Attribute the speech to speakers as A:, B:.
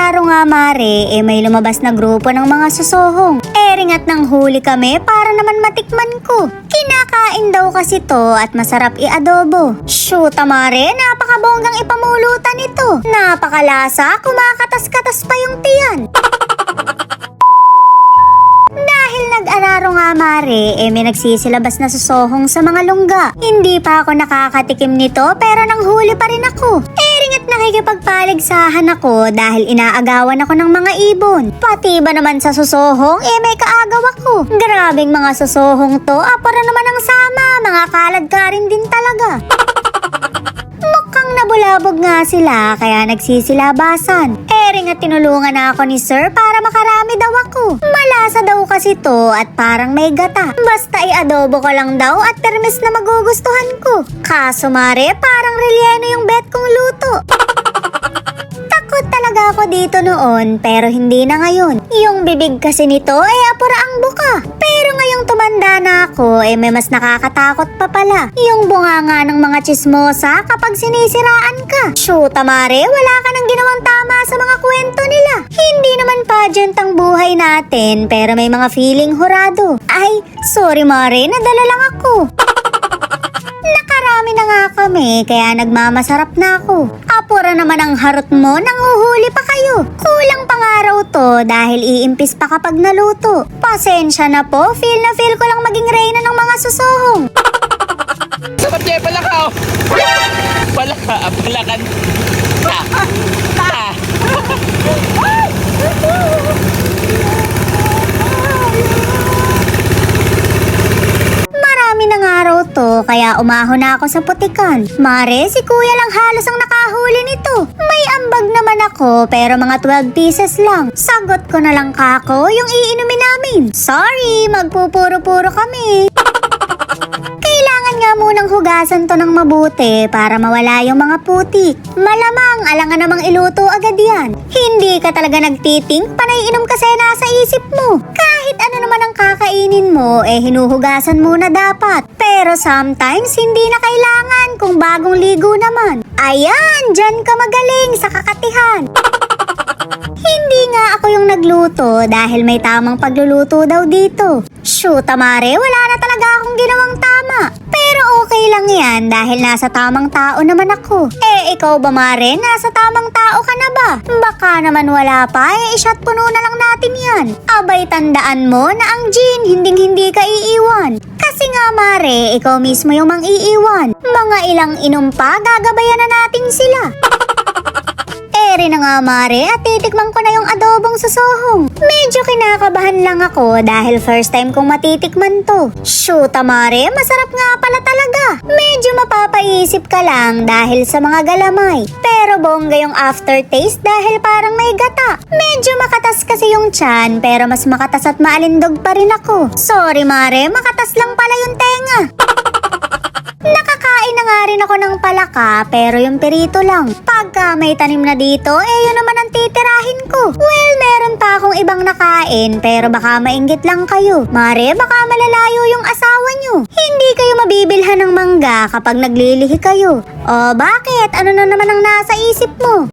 A: araro nga mare, may lumabas na grupo ng mga susohong. Ringat nang huli kami para naman matikman ko. Kinakain daw kasi to at masarap i-adobo. Shoot mare, napakabonggang ipamulutan ito. Napakalasa, kumakatas-katas pa yung tiyan. Dahil nag-araro nga mare, may nagsisilabas na susohong sa mga lungga. Hindi pa ako nakakatikim nito pero nang huli pa rin ako. Ringat nakikipagpaligsahan ako dahil inaagawan ako ng mga ibon. Pati ba naman sa susohong, may kaagaw ako. Grabing mga susohong to, para naman ang sama, mga kalad ka rin din talaga. Mukhang nabulabog nga sila kaya nagsisilabasan. Ringat tinulungan na ako ni sir para makarami daw ako. Malasa daw kasi to at parang may gata. Basta i-adobo ko lang daw at termes na magugustuhan ko. Kaso mare, parang relyeno yung bet kong luto. Takot talaga ako dito noon pero hindi na ngayon. Yung bibig kasi nito apura ang buka. Pero ngayong tumanda na ako may mas nakakatakot pa pala. Yung bunganga ng mga chismosa kapag sinisiraan ka. Shoot mare, wala ka nang ginawang tama sa mga kwento nila. Hindi naman pageant ang buhay natin pero may mga feeling hurado. Ay, sorry mare, nadala lang ako. Nakarami na nga kami kaya nagmamasarap na ako. Apura naman ang harot mo, nanguhuli pa kayo. Kulang pang araw to dahil iimpis pa kapag naluto. Pasensya na po, feel na feel ko lang maging reyna ng mga susohong.
B: Sabat niya, palakaw! Palakan!
A: Marami ng araw to kaya umahon na ako sa putikan. Mare, si kuya lang halos ang nakahuli nito. May ambag naman ako pero mga 12 pieces lang. Sagot ko na lang kako yung iinumin namin. Sorry, magpupuro-puro kami. Kailangan nga munang hugasan to ng mabuti para mawala yung mga putik. Malamang alangan namang iluto agad yan. Hindi ka talaga nagtiting, panay inom kasi nasa isip mo. Kahit ano naman ang kakainin mo, hinuhugasan muna dapat. Pero sometimes hindi na kailangan kung bagong ligo naman. Ayan, dyan ka magaling sa kakatihan. Hindi nga ako yung nagluto dahil may tamang pagluluto daw dito. Shoot mare, wala na talaga akong ginawang tama. Pero okay lang yan dahil nasa tamang tao naman ako. Ikaw ba mare, nasa tamang tao ka na ba? Baka naman wala pa, i-shot puno na lang natin yan. Abay tandaan mo na ang gin hindi ka iiwan. Kasi nga mare, ikaw mismo yung mang-iiwan. Mga ilang inom pa, gagabayan na natin sila. Rin na nga mare at titikman ko na yung adobong susohong. Medyo kinakabahan lang ako dahil first time kong matitikman to. Shoot mare, masarap nga pala talaga. Medyo mapapaisip ka lang dahil sa mga galamay. Pero bongga yung aftertaste dahil parang may gata. Medyo makatas kasi yung tiyan pero mas makatas at maalindog pa rin ako. Sorry mare, makatas lang pala yung tenga. Nakakain na nga rin ako ng palaka pero yung perito lang. Pagka may tanim na dito, yun naman ang titirahin ko. Well, meron pa akong ibang nakain pero baka mainggit lang kayo. Mare, baka malalayo yung asawa nyo. Hindi kayo mabibilhan ng mangga kapag naglilihi kayo. O bakit? Ano na naman ang nasa isip mo?